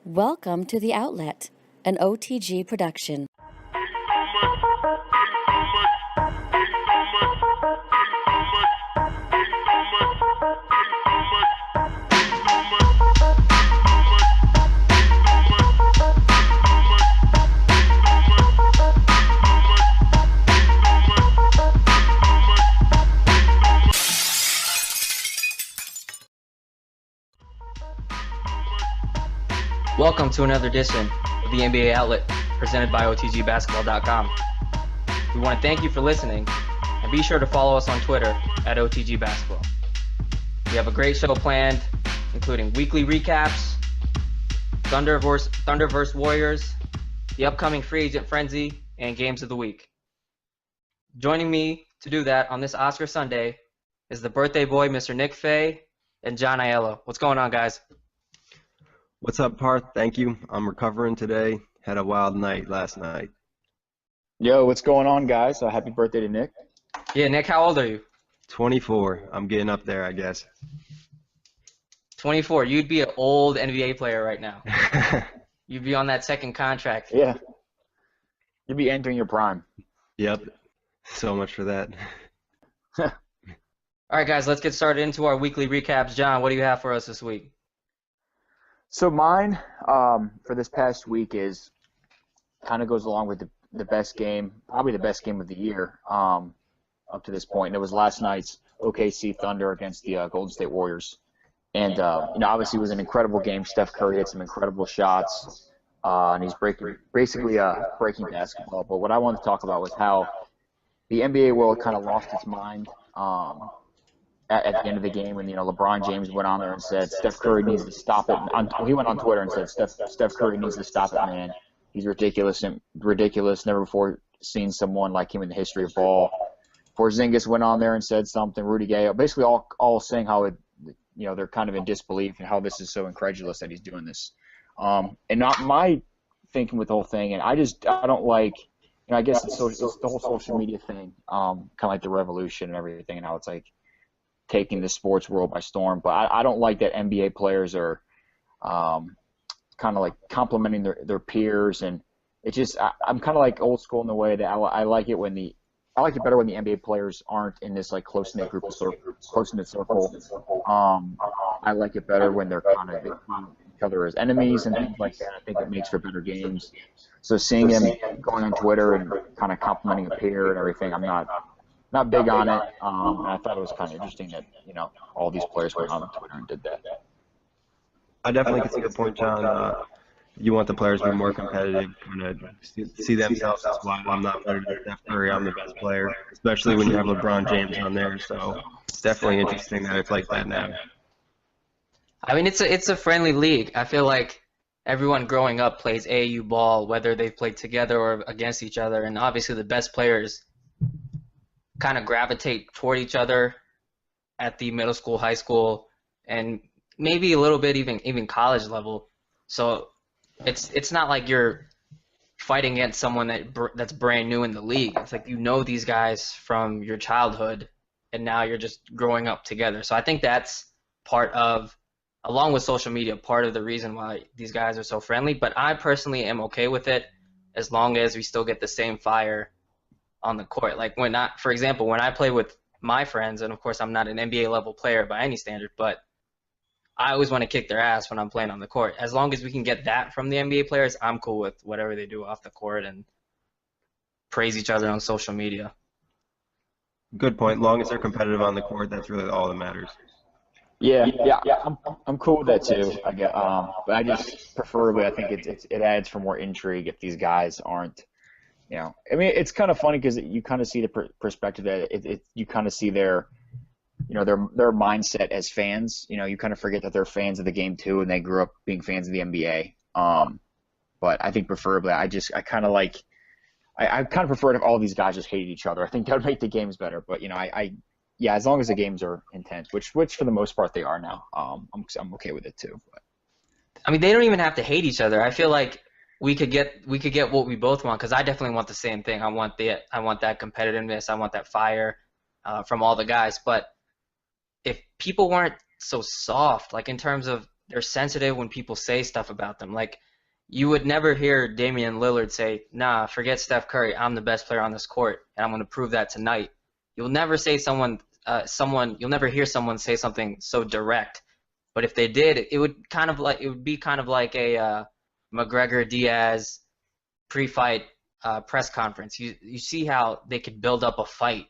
Welcome to The Outlet, an OTG production. Welcome to another edition of the NBA Outlet, presented by OTGbasketball.com. We want to thank you for listening, and be sure to follow us on Twitter at OTGbasketball. We have a great show planned, including weekly recaps, Thunder vs. Warriors, the upcoming free agent frenzy, and games of the week. Joining me to do that on this Oscar Sunday is the birthday boy, Mr. Nick Fay, and John Aiello. What's going on, guys? What's up, Parth? Thank you. I'm recovering today. Had a wild night last night. Yo, what's going on, guys? Happy birthday to Nick. Yeah, Nick, how old are you? 24. I'm getting up there, I guess. 24. You'd be an old NBA player right now. You'd be on that second contract. Yeah. You'd be entering your prime. Yep. So much for that. All right, guys, let's get started into our weekly recaps. John, what do you have for us this week? So mine for this past week is kind of goes along with the best game, probably the best game of the year up to this point. And it was last night's OKC Thunder against the Golden State Warriors. And, obviously it was an incredible game. Steph Curry hit some incredible shots, and he's basically breaking basketball. But what I wanted to talk about was how the NBA world kind of lost its mind at the end of the game when, LeBron James went on there and said, Steph Curry needs to stop it. He went on Twitter and said, Steph Curry needs to stop it, man. He's ridiculous. Never before seen someone like him in the history of ball. Porzingis went on there and said something. Rudy Gay, basically all saying how they're kind of in disbelief and how this is so incredulous that he's doing this. And not my thinking with the whole thing, and I don't like, I guess it's the whole social media thing, kind of like the revolution and everything, and how it's like taking the sports world by storm. But I don't like that NBA players are kind of like complimenting their peers, and it just I'm kind of like old school in the way that I like it better when the NBA players aren't in this like close-knit circle. I like it better when they're kind of each other as enemies and things like that. I think it makes for better games. So seeing him going on Twitter and kind of complimenting a peer and everything, I'm not big on it. And I thought it was kind of interesting that all these players went on Twitter and did that. I definitely can see the point, John. You want the players to be more competitive, kind of see themselves as why I'm not better than Steph Curry, I'm the best player, especially when you have LeBron James on there. So it's definitely interesting that it's like that now. I mean, it's a friendly league. I feel like everyone growing up plays AAU ball, whether they've played together or against each other, and obviously the best players kind of gravitate toward each other at the middle school, high school, and maybe a little bit even college level. So it's not like you're fighting against someone that's brand new in the league. It's like these guys from your childhood, and now you're just growing up together. So I think that's part of, along with social media, part of the reason why these guys are so friendly. But I personally am okay with it as long as we still get the same fire on the court. Like for example, when I play with my friends, and of course I'm not an NBA level player by any standard, but I always want to kick their ass when I'm playing on the court. As long as we can get that from the NBA players, I'm cool with whatever they do off the court and praise each other on social media. Good point. Long as they're competitive on the court, that's really all that matters. Yeah. I'm cool with that too. I get, but I just preferably I think it adds for more intrigue if these guys aren't. I mean, it's kind of funny because you kind of see the perspective that you kind of see their mindset as fans. You kind of forget that they're fans of the game too, and they grew up being fans of the NBA. But I think preferably, I kind of prefer if all these guys just hated each other. I think that would make the games better. But as long as the games are intense, which for the most part they are now, I'm okay with it too. But I mean, they don't even have to hate each other. I feel like we could get what we both want, because I definitely want the same thing. I want that competitiveness. I want that fire from all the guys. But if people weren't so soft, like in terms of they're sensitive when people say stuff about them. Like, you would never hear Damian Lillard say, "Nah, forget Steph Curry. I'm the best player on this court, and I'm going to prove that tonight." You'll never say you'll never hear someone say something so direct. But if they did, it would be kind of like a McGregor Diaz pre-fight press conference. You see how they could build up a fight.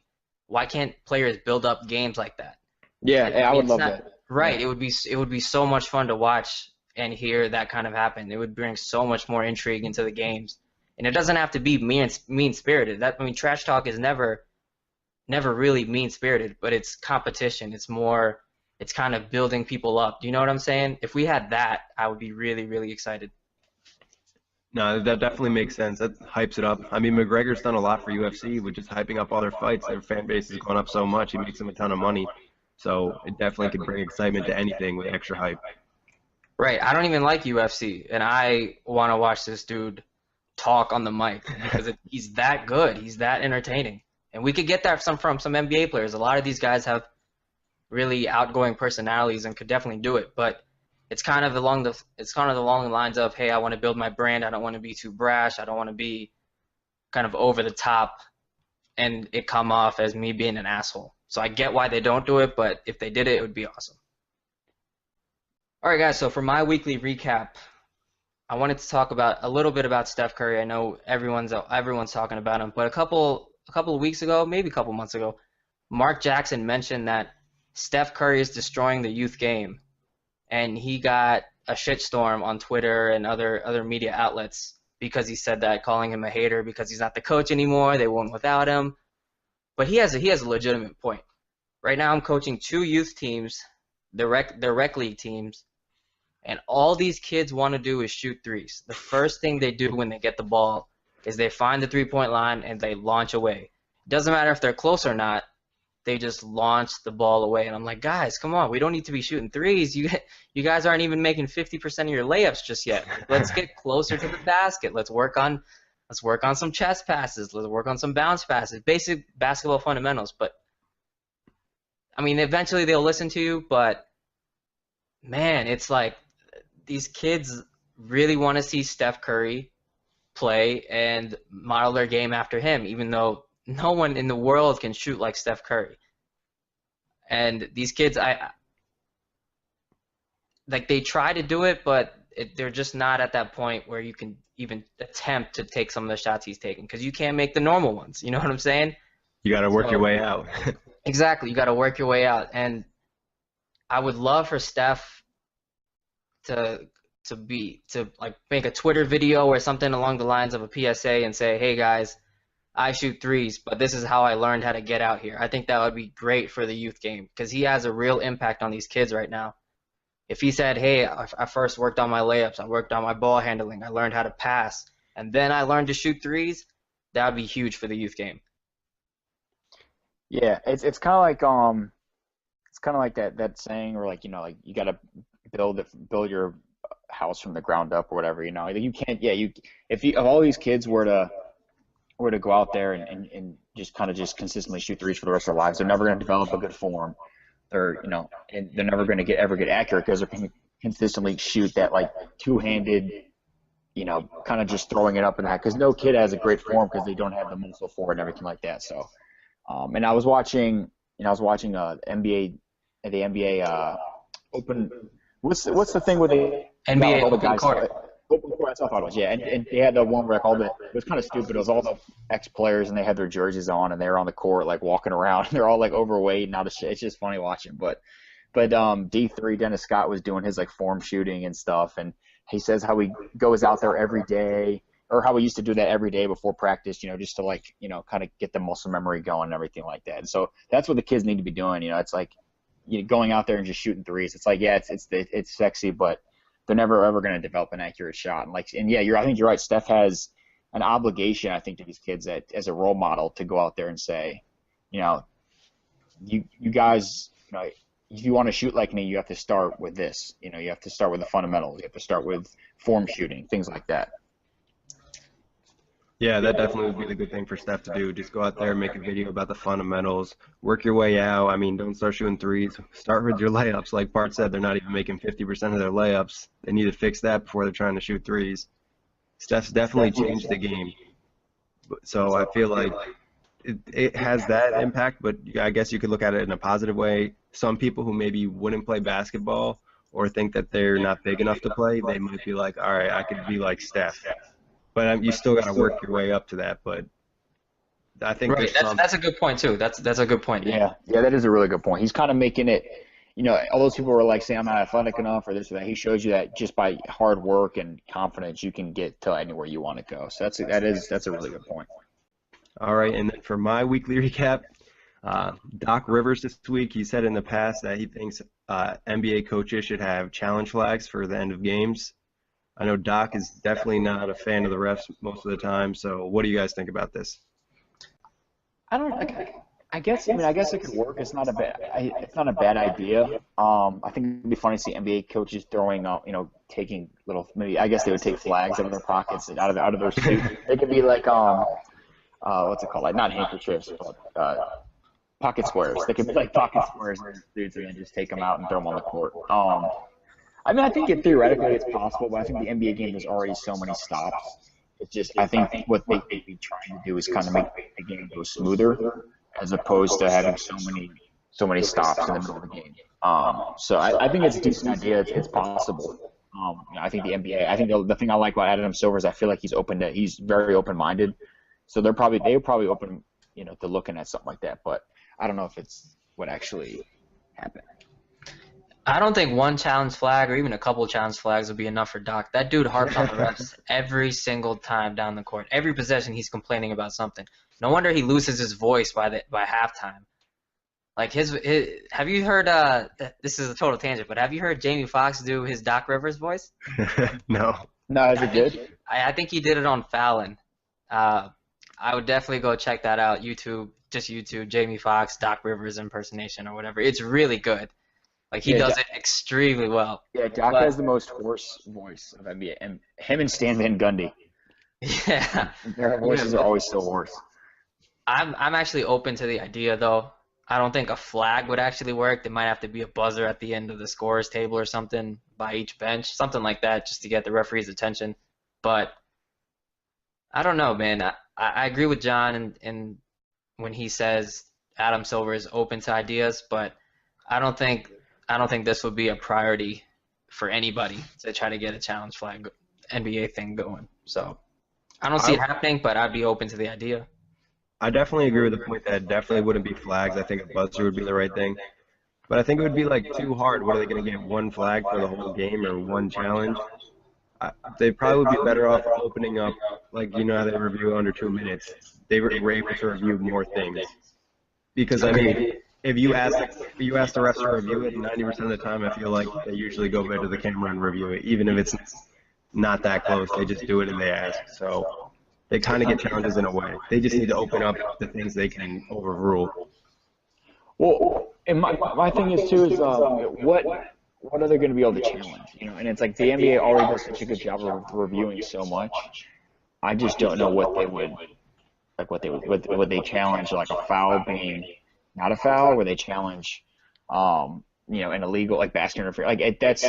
Why can't players build up games like that? Yeah, I would it's love not, that. Right. Yeah. It would be so much fun to watch and hear that kind of happen. It would bring so much more intrigue into the games. And it doesn't have to be mean-spirited. Trash talk is never really mean-spirited, but it's competition. It's kind of building people up. Do you know what I'm saying? If we had that, I would be really, really excited. No, that definitely makes sense. That hypes it up. I mean, McGregor's done a lot for UFC with just hyping up all their fights. Their fan base has gone up so much. He makes them a ton of money. So it definitely could bring excitement to anything with extra hype. Right. I don't even like UFC, and I want to watch this dude talk on the mic because he's that good. He's that entertaining. And we could get that from some NBA players. A lot of these guys have really outgoing personalities and could definitely do it, but it's kind of along the lines of, hey, I want to build my brand. I don't want to be too brash. I don't want to be kind of over the top and it come off as me being an asshole. So I get why they don't do it, but if they did it, it would be awesome. All right, guys, so for my weekly recap, I wanted to talk a little bit about Steph Curry. I know everyone's talking about him, but a couple of weeks ago, maybe a couple months ago, Mark Jackson mentioned that Steph Curry is destroying the youth game, and he got a shitstorm on Twitter and other media outlets because he said that, calling him a hater because he's not the coach anymore. They won without him. But he has a legitimate point. Right now I'm coaching 2 youth teams, they're rec league teams, and all these kids want to do is shoot threes. The first thing they do when they get the ball is they find the three-point line and they launch away. It doesn't matter if they're close or not. They just launch the ball away. And I'm like, guys, come on. We don't need to be shooting threes. You guys aren't even making 50% of your layups just yet. Let's get closer to the basket. Let's work on some chest passes. Let's work on some bounce passes. Basic basketball fundamentals. But, I mean, eventually they'll listen to you. But, man, it's like these kids really want to see Steph Curry play and model their game after him, even though no one in the world can shoot like Steph Curry. And these kids, they try to do it, but they're just not at that point where you can even attempt to take some of the shots he's taking, because you can't make the normal ones. You know what I'm saying? You got to work your way out. Exactly. You got to work your way out. And I would love for Steph to make a Twitter video or something along the lines of a PSA and say, hey guys, I shoot threes, but this is how I learned how to get out here. I think that would be great for the youth game because he has a real impact on these kids right now. If he said, hey, I first worked on my layups, I worked on my ball handling, I learned how to pass, and then I learned to shoot threes, that would be huge for the youth game. Yeah, it's kind of like that saying, or like, like you got to build your house from the ground up or whatever. You can't. If all these kids were to go out there and just kind of just consistently shoot threes for the rest of their lives, they're never going to develop a good form. And they're never going to ever get accurate because they're going to consistently shoot that like two-handed, kind of just throwing it up in that. Because no kid has a great form because they don't have the muscle for it and everything like that. So, and I was watching NBA Open. What's the thing where they NBA all the Open guys Court. Open Court, that's what it was, yeah. And they had the one where it was kind of stupid. It was all the ex-players, and they had their jerseys on, and they were on the court, like, walking around. And they're all, like, overweight and out of shit. It's just funny watching. But D3, Dennis Scott, was doing his, like, form shooting and stuff. And he says how he goes out there every day, or how he used to do that every day before practice, just to, like, kind of get the muscle memory going and everything like that. And so that's what the kids need to be doing. It's like going out there and just shooting threes. It's like, yeah, it's sexy, but they're never ever going to develop an accurate shot. And yeah, I think you're right. Steph has an obligation, I think, to these kids as a role model to go out there and say, you guys, if you want to shoot like me, you have to start with this. You have to start with the fundamentals. You have to start with form shooting, things like that. Yeah, that definitely would be the good thing for Steph to do. Just go out there, make a video about the fundamentals, work your way out. I mean, don't start shooting threes. Start with your layups. Like Bart said, they're not even making 50% of their layups. They need to fix that before they're trying to shoot threes. Steph's definitely changed the game. So I feel like it has that impact, but I guess you could look at it in a positive way. Some people who maybe wouldn't play basketball or think that they're not big enough to play, they might be like, all right, I could be like Steph. But you still got to work your way up to that. But I think Right. That's a good point too. That's a good point. Yeah, that is a really good point. He's kind of making it, all those people were like saying I'm not athletic enough or this or that. He shows you that just by hard work and confidence, you can get to anywhere you want to go. So that's a really good point. All right, and then for my weekly recap, Doc Rivers this week, he said in the past that he thinks NBA coaches should have challenge flags for the end of games. I know Doc is definitely not a fan of the refs most of the time, so what do you guys think about this? I guess it could work. It's not a bad idea. I think it'd be funny to see NBA coaches throwing up, taking maybe I guess they would take flags out of their pockets, out of their suit. It could be like what's it called? Like not handkerchiefs, but pocket squares. They could be like pocket squares in their suits and then just take them out and throw them on the court. I think theoretically it's possible, but I think the NBA game has already so many stops. It's just I think what they'd be trying to do is kind of make the game go smoother, as opposed to having so many stops in the middle of the game. So I think it's a decent idea. It's possible. I think the NBA. I think the thing I like about Adam Silver is I feel like he's very open-minded. So they're probably open, to looking at something like that. But I don't know if it's what actually happened. I don't think one challenge flag or even a couple of challenge flags would be enough for Doc. That dude harps on the refs every single time down the court. Every possession he's complaining about something. No wonder he loses his voice by halftime. Like have you heard this is a total tangent, but have you heard Jamie Foxx do his Doc Rivers voice? No. No, is it good? I think he did it on Fallon. I would definitely go check that out. YouTube Jamie Foxx Doc Rivers impersonation or whatever. It's really good. Like he does it extremely well. Yeah, Doc has the most hoarse voice of NBA, and him and Stan Van Gundy. Yeah, their voices are always so hoarse. I'm actually open to the idea though. I don't think a flag would actually work. There might have to be a buzzer at the end of the scorer's table or something by each bench, something like that, just to get the referee's attention. But I don't know, man. I agree with John and when he says Adam Silver is open to ideas, but I don't think this would be a priority for anybody to try to get a challenge flag NBA thing going. So I don't see it happening, but I'd be open to the idea. I definitely agree with the point that it definitely wouldn't be flags. I think a buzzer would be the right thing. But I think it would be like too hard. What are they going to get, one flag for the whole game or one challenge? They probably would be better off opening up, like how they review under 2 minutes. They were able to review more things. Because, I mean, if you ask the refs to review it, 90% of the time I feel like they usually go back to the camera and review it. Even if it's not that close, they just do it and they ask. So they kind of get challenges in a way. They just need to open up the things they can overrule. Well, and my thing is too is what are they going to be able to challenge? And it's like the NBA already does such a good job of reviewing so much. I just don't know what they challenge, like a foul being not a foul, where they challenge, an illegal like basket interference.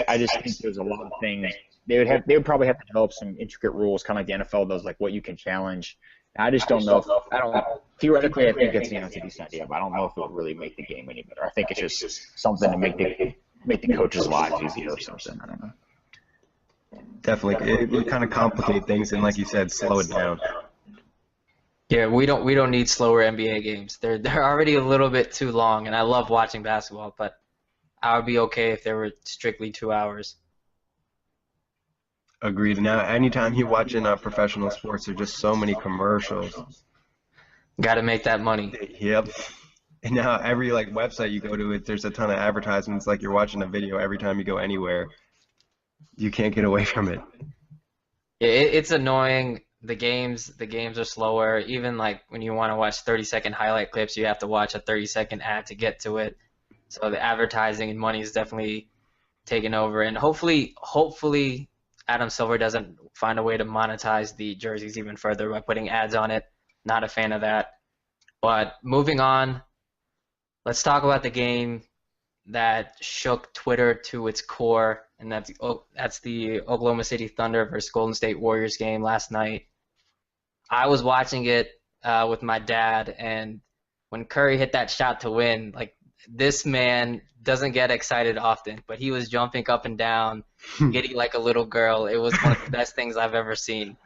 I just think there's a lot of things they would probably have to develop some intricate rules, kind of like the NFL does, like what you can challenge. I just don't know. Theoretically, I think it's a decent idea, but I don't know if it would really make the game any better. I think it's just something to make the coaches' lives easier or something. I don't know. Definitely, it would kind of complicate things and, like you said, slow it down. Yeah, we don't need slower NBA games. They're already a little bit too long, and I love watching basketball, but I would be okay if they were strictly 2 hours. Agreed. Now, anytime you watch in professional sports, there's just so many commercials. Got to make that money. Yep. And now every website you go to, there's a ton of advertisements. Like you're watching a video every time you go anywhere. You can't get away from it. It's annoying. The games are slower. Even when you want to watch 30-second highlight clips, you have to watch a 30-second ad to get to it. So the advertising and money is definitely taking over. And hopefully Adam Silver doesn't find a way to monetize the jerseys even further by putting ads on it. Not a fan of that. But moving on, let's talk about the game that shook Twitter to its core, and that's the Oklahoma City Thunder versus Golden State Warriors game last night. I was watching it with my dad, and when Curry hit that shot to win, like, this man doesn't get excited often, but he was jumping up and down, giddy like a little girl. It was one of the best things I've ever seen.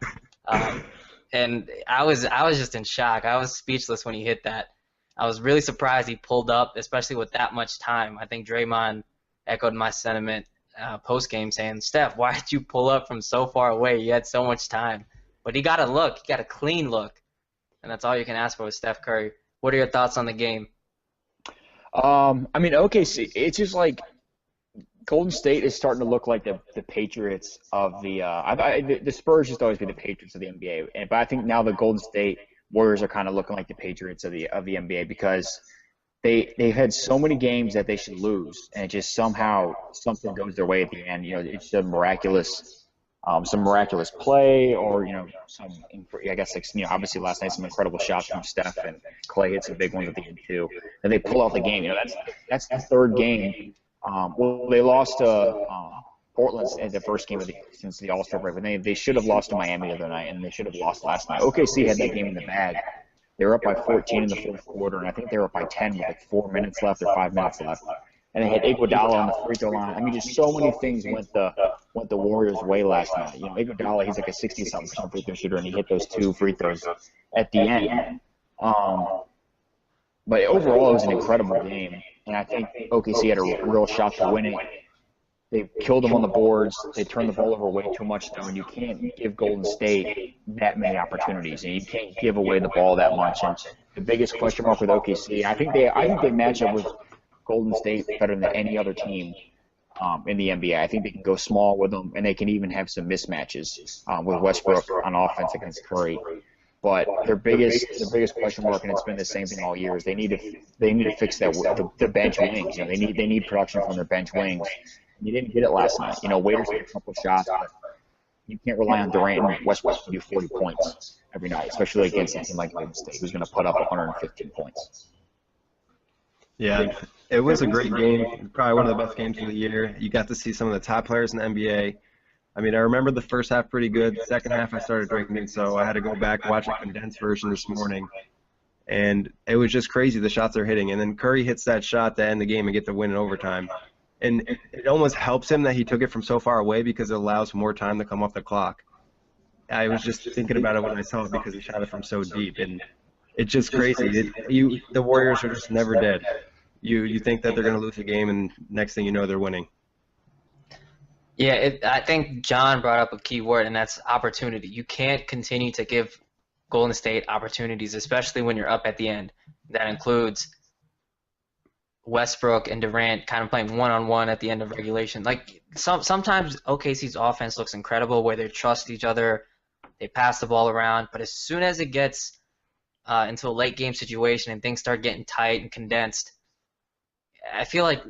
And I was just in shock. I was speechless when he hit that. I was really surprised he pulled up, especially with that much time. I think Draymond echoed my sentiment post-game saying, Steph, why did you pull up from so far away? You had so much time. But he got a look. He got a clean look. And that's all you can ask for with Steph Curry. What are your thoughts on the game? I mean, OKC, it's just like Golden State is starting to look like the Patriots of the Spurs used to always be the Patriots of the NBA. But I think now the Golden State Warriors are kind of looking like the Patriots of the NBA because they've had so many games that they should lose, and it just somehow something goes their way at the end. You know, it's a some miraculous play, or I guess obviously last night some incredible shots from Steph, and Clay hit some big ones at the end too. And they pull out the game. You know, that's the third game. Well, they lost to Portland in the first game since the All-Star break, but they should have lost to Miami the other night, and they should have lost last night. OKC had that game in the bag. They were up by 14 in the fourth quarter, and I think they were up by 10 with like 4 minutes left or 5 minutes left. And they had Iguodala on the free throw line. I mean, just so many things went the Warriors' way last night. You know, Iguodala, he's like a 60-something% free throw shooter, and he hit those 2 free throws at the end. But overall, it was an incredible game, and I think OKC had a real shot to win it. They killed them on the boards. They turned the ball over way too much, though, and you can't give Golden State that many opportunities, and you can't give away the ball that much. And the biggest question mark with OKC, I think they match up with Golden State better than any other team in the NBA. I think they can go small with them, and they can even have some mismatches with Westbrook on offense against Curry. But their biggest question mark, and it's been the same thing all year, is they need to fix that the bench wings. You know, they need production from their bench wings. You didn't get it last night. You know, Waiters hit a couple shots, but you can't rely on Durant and Westbrook to do 40 points every night, especially against a team like Golden State, who's going to put up 115 points. Yeah, it was a great game. Probably one of the best games of the year. You got to see some of the top players in the NBA. I mean, I remember the first half pretty good. The second half I started drinking, so I had to go back and watch a condensed version this morning. And it was just crazy, the shots they're hitting. And then Curry hits that shot to end the game and get the win in overtime. And it almost helps him that he took it from so far away because it allows more time to come off the clock. I was just thinking about it when I saw it because he shot it from so deep. And it's just crazy. The Warriors are just never dead. You think that they're going to lose a game, and next thing you know, they're winning. Yeah, I think John brought up a key word, and that's opportunity. You can't continue to give Golden State opportunities, especially when you're up at the end. That includes Westbrook and Durant kind of playing one-on-one at the end of regulation. Like, sometimes OKC's offense looks incredible where they trust each other, they pass the ball around, but as soon as it gets into a late-game situation and things start getting tight and condensed, I feel like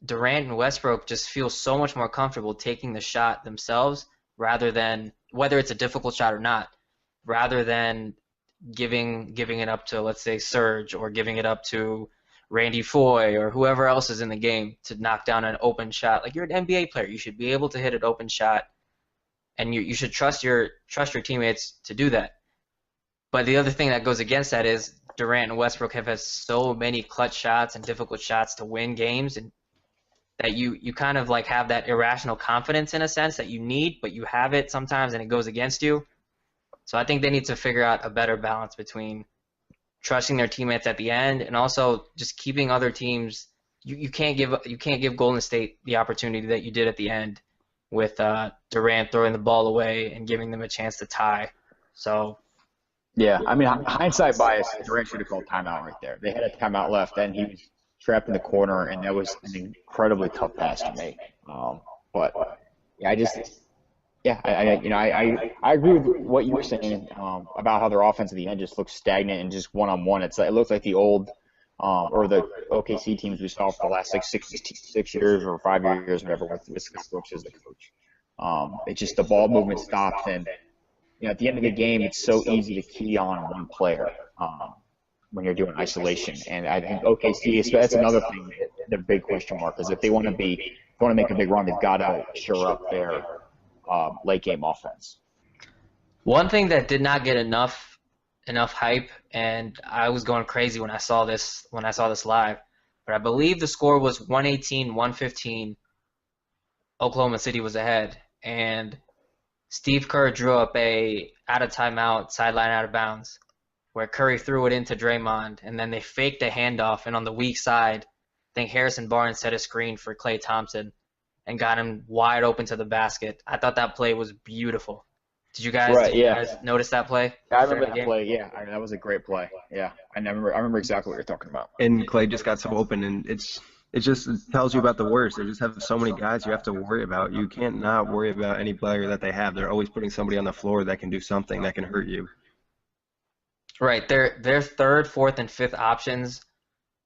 Durant and Westbrook just feel so much more comfortable taking the shot themselves rather than, whether it's a difficult shot or not, rather than giving it up to, let's say, Serge, or giving it up to Randy Foye or whoever else is in the game to knock down an open shot. Like, you're an NBA player. You should be able to hit an open shot, and you should trust your teammates to do that. But the other thing that goes against that is Durant and Westbrook have had so many clutch shots and difficult shots to win games, and that you kind of like have that irrational confidence in a sense that you need, but you have it sometimes and it goes against you. So I think they need to figure out a better balance between trusting their teammates at the end and also just keeping other teams. You can't give Golden State the opportunity that you did at the end with Durant throwing the ball away and giving them a chance to tie. So yeah, I mean, hindsight bias, Durant should have called timeout right there. They had a timeout left, and he was trapped in the corner, and that was an incredibly tough pass to make. But yeah, I agree with what you were saying about how their offense at the end just looks stagnant and just one-on-one. It looks like the old or the OKC teams we saw for the last 6 years or 5 years, whatever, with Scott Brooks as the coach. It's just the ball movement stops, and at the end of the game, it's so easy to key on one player when you're doing isolation. And I think OKC, that's another thing, the big question mark is if they want to make a big run, they've got to shore up their late game offense. One thing that did not get enough hype, and I was going crazy when I saw this live, but I believe the score was 118-115. Oklahoma City was ahead, and Steve Kerr drew up a out of timeout, sideline out of bounds, where Curry threw it into Draymond, and then they faked a handoff, and on the weak side, I think Harrison Barnes set a screen for Klay Thompson and got him wide open to the basket. I thought that play was beautiful. Did you guys notice that play? I remember that play. Yeah, that was a great play. Yeah, I remember exactly what you're talking about. And Klay just got so open, and it tells you about the worst. They just have so many guys you have to worry about. You can't not worry about any player that they have. They're always putting somebody on the floor that can do something that can hurt you. Right. Their third, fourth, and fifth options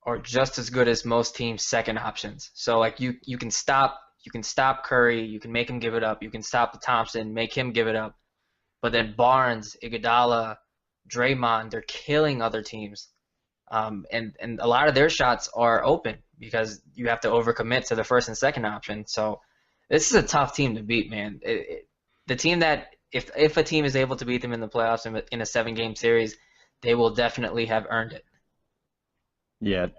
are just as good as most teams' second options. So like you can stop Curry, you can make him give it up, you can stop the Thompson, make him give it up. But then Barnes, Iguodala, Draymond, they're killing other teams. And a lot of their shots are open because you have to overcommit to the first and second option. So this is a tough team to beat, man. The team that if a team is able to beat them in the playoffs in a 7-game series, they will definitely have earned it. Yeah,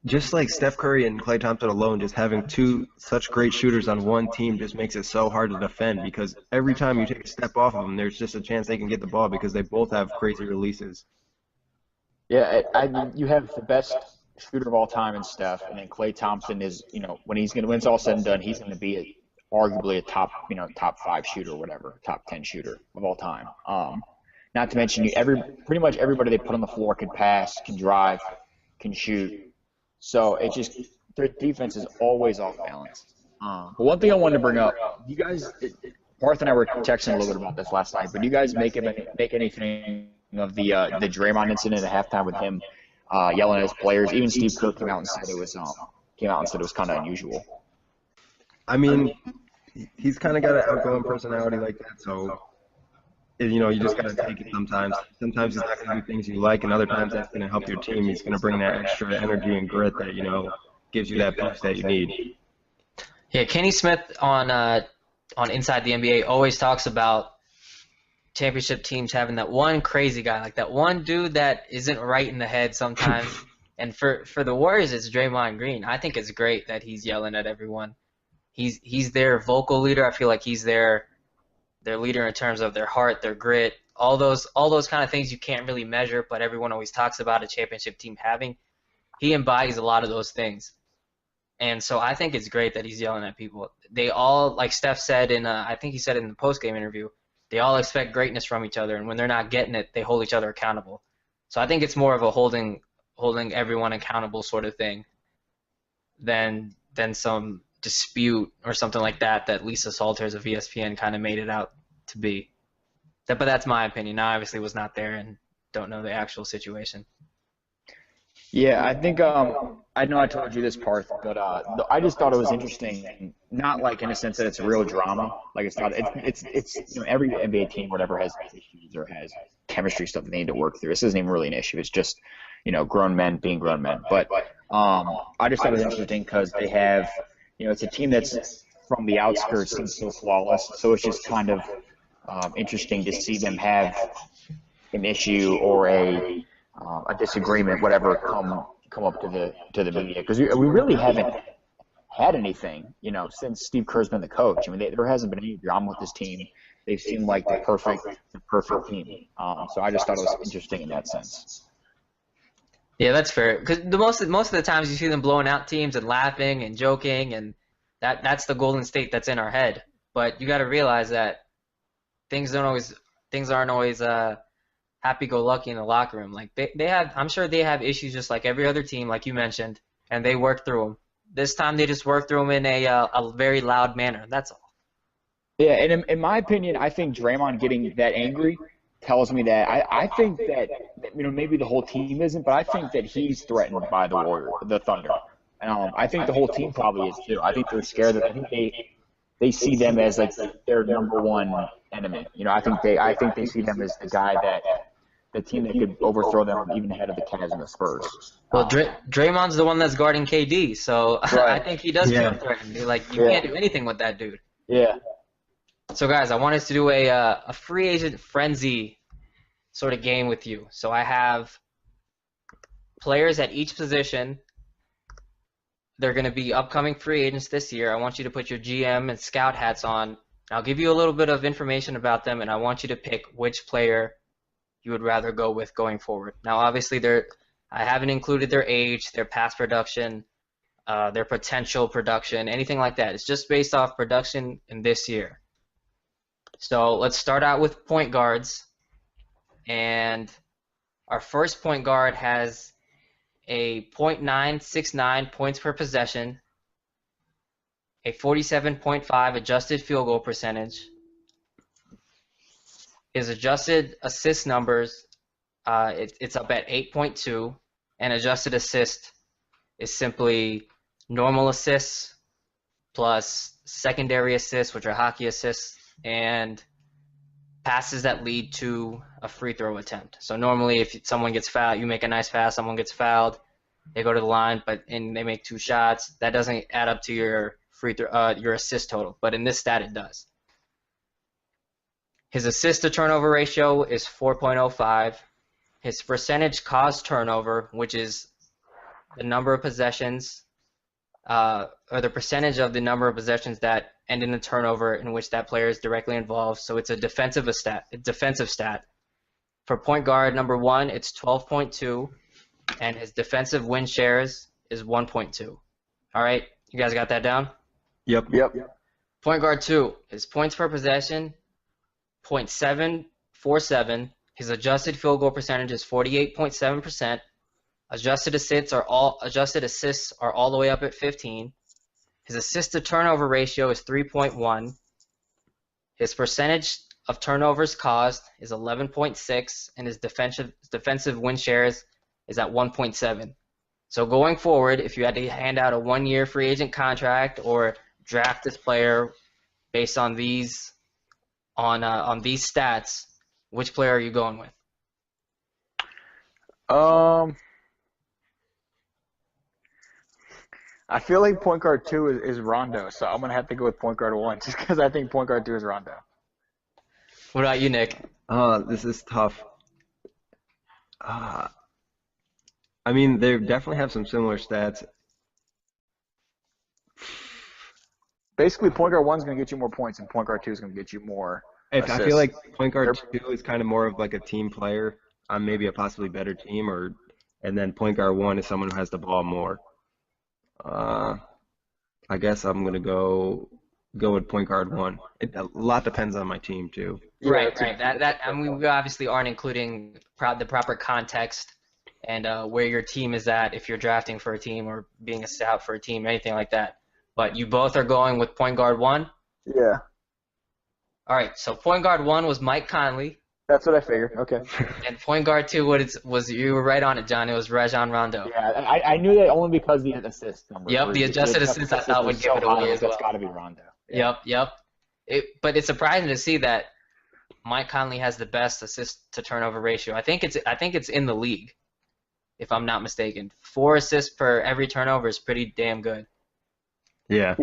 just like Steph Curry and Klay Thompson alone, just having two such great shooters on one team just makes it so hard to defend because every time you take a step off of them, there's just a chance they can get the ball because they both have crazy releases. Yeah, you have the best shooter of all time in Steph, and then Klay Thompson is, when it's all said and done, he's going to be arguably a top 5 shooter, or whatever, top 10 shooter of all time. Not to mention, pretty much everybody they put on the floor can pass, can drive, can shoot. So their defense is always off balance. But one thing I wanted to bring up, you guys, Parth and I were texting a little bit about this last night, but do you guys make anything of the Draymond incident at halftime with him yelling at his players? Even Steve Kerr came out and said it was kind of unusual. I mean, he's kind of got an outgoing personality like that, so you just got to take it sometimes. Sometimes he's not going to do things you like, and other times that's going to help your team. He's going to bring that extra energy and grit that, gives you that push that you need. Yeah, Kenny Smith on Inside the NBA always talks about championship teams having that one crazy guy, like that one dude that isn't right in the head sometimes. And for the Warriors, it's Draymond Green. I think it's great that he's yelling at everyone. He's their vocal leader. I feel like he's their leader in terms of their heart, their grit, all those kind of things you can't really measure, but everyone always talks about a championship team having. He embodies a lot of those things. And so I think it's great that he's yelling at people. They all, like Steph said I think he said in the post-game interview, they all expect greatness from each other, and when they're not getting it, they hold each other accountable. So I think it's more of a holding everyone accountable sort of thing than some dispute or something like that Lisa Salters of ESPN kind of made it out to be. But that's my opinion. I obviously was not there and don't know the actual situation. Yeah, I think I know I told you this, Parth, but I just thought it was interesting, not like in a sense that it's real drama. Like it's not. It's every NBA team, whatever, has issues or has chemistry stuff that they need to work through. This isn't even really an issue. It's just grown men being grown men. But I just thought it was interesting because they have it's a team that's from the outskirts seems so flawless. So it's just kind of interesting to see them have an issue or a disagreement, whatever, come up to the media, because we really haven't had anything, since Steve Kerr's been the coach. I mean, there hasn't been any drama with this team. They've seemed like the perfect team. So I just thought it was interesting in that sense. Yeah, that's fair. Because most of the times you see them blowing out teams and laughing and joking, and that's the Golden State that's in our head. But you got to realize that things aren't always happy-go-lucky in the locker room. Like I'm sure they have issues just like every other team, like you mentioned, and they work through them. This time they just work through them in a very loud manner. That's all. Yeah, and in my opinion, I think Draymond getting that angry tells me that I think that maybe the whole team isn't, but I think that he's threatened by the Thunder. I think the whole team probably is too. I think they're scared. I think they see them as like their number one enemy. You know, I think they see them as the guy that the team that could overthrow them even ahead of the Cavs and the Spurs. Well, Draymond's the one that's guarding KD, so I think he does feel threatened. Like, you can't do anything with that dude. Yeah. So, guys, I want us to do a free agent frenzy sort of game with you. So I have players at each position. They're going to be upcoming free agents this year. I want you to put your GM and scout hats on. I'll give you a little bit of information about them, and I want you to pick which player you would rather go with going forward. Now, obviously, I haven't included their age, their past production, their potential production, anything like that. It's just based off production in this year. So let's start out with point guards. And our first point guard has a .969 points per possession, a 47.5 adjusted field goal percentage. His adjusted assist numbers, it's up at 8.2, and adjusted assist is simply normal assists plus secondary assists, which are hockey assists, and passes that lead to a free throw attempt. So normally if someone gets fouled, you make a nice pass, someone gets fouled, they go to the line, and they make 2 shots. That doesn't add up to your free throw, your assist total, but in this stat it does. His assist to turnover ratio is 4.05. His percentage caused turnover, which is the number of possessions, or the percentage of the number of possessions that end in a turnover in which that player is directly involved. So it's a defensive stat. For point guard number 1, it's 12.2, and his defensive win shares is 1.2. All right, you guys got that down? Yep. Point guard 2, his points per possession, 0.747. His adjusted field goal percentage is 48.7%. Adjusted assists are all the way up at 15. His assist to turnover ratio is 3.1. His percentage of turnovers caused is 11.6, and his defensive win shares is at 1.7. So going forward, if you had to hand out a 1-year free agent contract or draft this player based on these stats, which player are you going with? I feel like point guard 2 is Rondo, so I'm gonna have to go with point guard 1 just because I think point guard 2 is Rondo. What about you, Nick? This is tough. I mean, they definitely have some similar stats. Basically, point guard 1 is gonna get you more points, and point guard 2 is gonna get you more assists. I feel like point guard 2 is kind of more of like a team player on maybe a possibly better team, and then point guard 1 is someone who has the ball more. I guess I'm gonna go with point guard 1. A lot depends on my team too. Right. I mean, we obviously aren't including the proper context and where your team is at if you're drafting for a team or being a scout for a team, anything like that. But you both are going with point guard 1? Yeah. All right, so point guard 1 was Mike Conley. That's what I figured. Okay. And point guard 2 was you were right on it, John. It was Rajon Rondo. Yeah, I knew that only because the assist number. Yep, the adjusted assist I thought would give it away as well. That's got to be Rondo. Yeah. Yep. But it's surprising to see that Mike Conley has the best assist to turnover ratio. I think it's in the league, if I'm not mistaken. 4 assists per every turnover is pretty damn good. Yeah,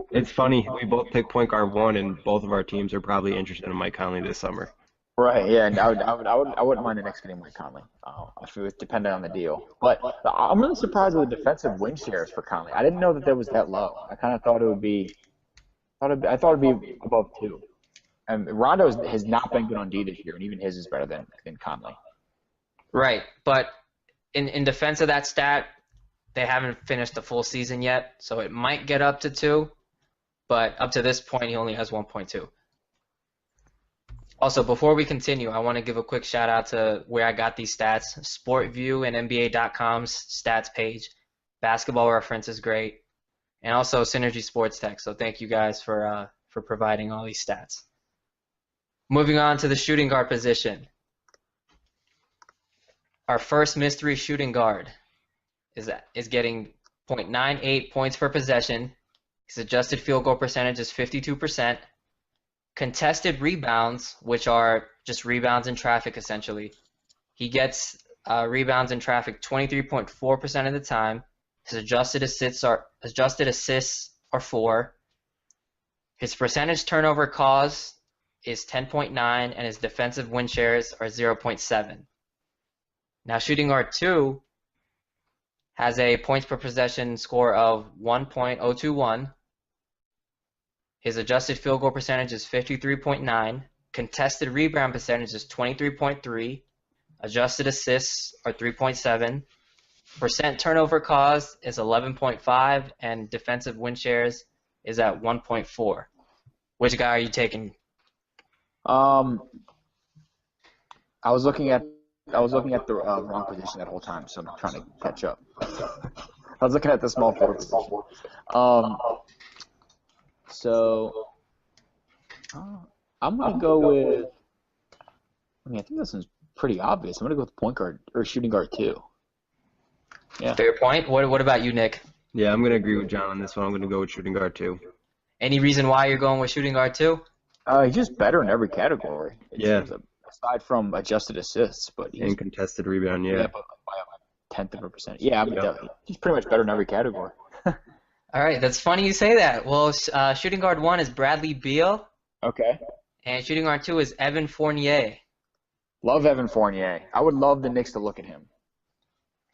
it's funny. We both picked point guard 1, and both of our teams are probably interested in Mike Conley this summer. Right. Yeah, and I wouldn't mind the Knicks getting Mike Conley. If it was dependent on the deal. But I'm really surprised with the defensive win shares for Conley. I didn't know that was that low. I kind of thought it would be. I thought it'd be above 2. And Rondo has not been good on D this year, and even his is better than Conley. Right, but in defense of that stat, they haven't finished the full season yet, so it might get up to 2, but up to this point, he only has 1.2. Also, before we continue, I want to give a quick shout out to where I got these stats. SportView and NBA.com's stats page. Basketball Reference is great. And also Synergy Sports Tech. So thank you guys for providing all these stats. Moving on to the shooting guard position. Our first mystery shooting guard is getting .98 points per possession. His adjusted field goal percentage is 52%. Contested rebounds, which are just rebounds in traffic essentially. He gets rebounds in traffic 23.4% of the time. His adjusted assists are 4. His percentage turnover caused is 10.9, and his defensive win shares are 0.7. Now, shooting guard 2 has a points per possession score of 1.021. His adjusted field goal percentage is 53.9. Contested rebound percentage is 23.3. Adjusted assists are 3.7. Percent turnover caused is 11.5, and defensive win shares is at 1.4. Which guy are you taking? I was looking at the wrong position that whole time, so I'm trying to catch up. I was looking at the small forward position. I'm gonna go with. I think this is pretty obvious. I'm gonna go with point guard or shooting guard 2. Yeah. Fair point. What about you, Nick? Yeah, I'm going to agree with John on this one. I'm going to go with shooting guard 2. Any reason why you're going with shooting guard 2? He's just better in every category. Yeah. Aside from adjusted assists, but And contested rebound, yeah. But by a 10th of a percent. Yeah, he's pretty much better in every category. All right, that's funny you say that. Well, shooting guard 1 is Bradley Beal, Okay. and shooting guard 2 is Evan Fournier. Love Evan Fournier. I would love the Knicks to look at him.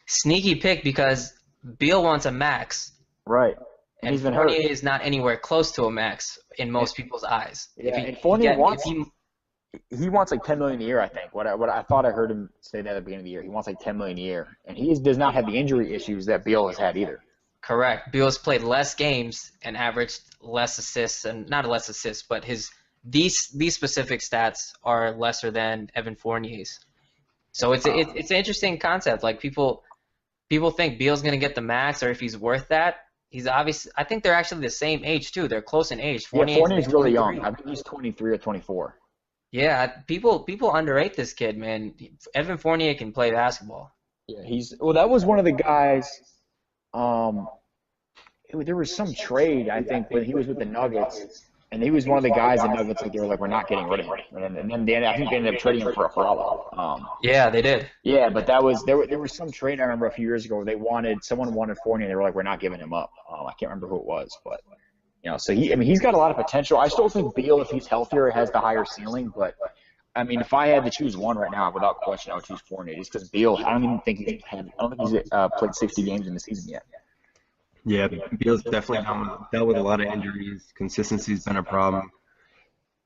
Sneaky pick because Beal wants a max, Right. And he's been hurt. Fournier is not anywhere close to a max in most people's eyes. Yeah, and Fournier he wants like $10 million a year, I think. What I thought I heard him say that at the beginning of the year. He wants like $10 million a year, and he does not have the injury issues that Beal has had either. Correct. Beal's played less games and averaged less assists, and not less assists, but these specific stats are lesser than Evan Fournier's. So it's an interesting concept. Like people think Beal's going to get the max, or if he's worth that. He's obviously. I think they're actually the same age too. They're close in age. Fournier's really young. I think he's 23 or 24. Yeah, people underrate this kid, man. Evan Fournier can play basketball. Yeah, that was one of the guys. There was some trade, I think, when he was with the Nuggets, and he was one of the guys in Nuggets that they were like, we're not getting rid of him, and then I think they ended up trading him for a Harlow. Yeah, they did. Yeah, but there was some trade I remember a few years ago where someone wanted Fournier, and they were like, we're not giving him up. I can't remember who it was, but so he's got a lot of potential. I still think Beal, if he's healthier, has the higher ceiling, but I mean, if I had to choose one right now, without question, I would choose Fournier, just because Beal, I don't think he's played 60 games in the season yet. Yeah, Beal's definitely dealt with a lot of injuries. Consistency's been a problem.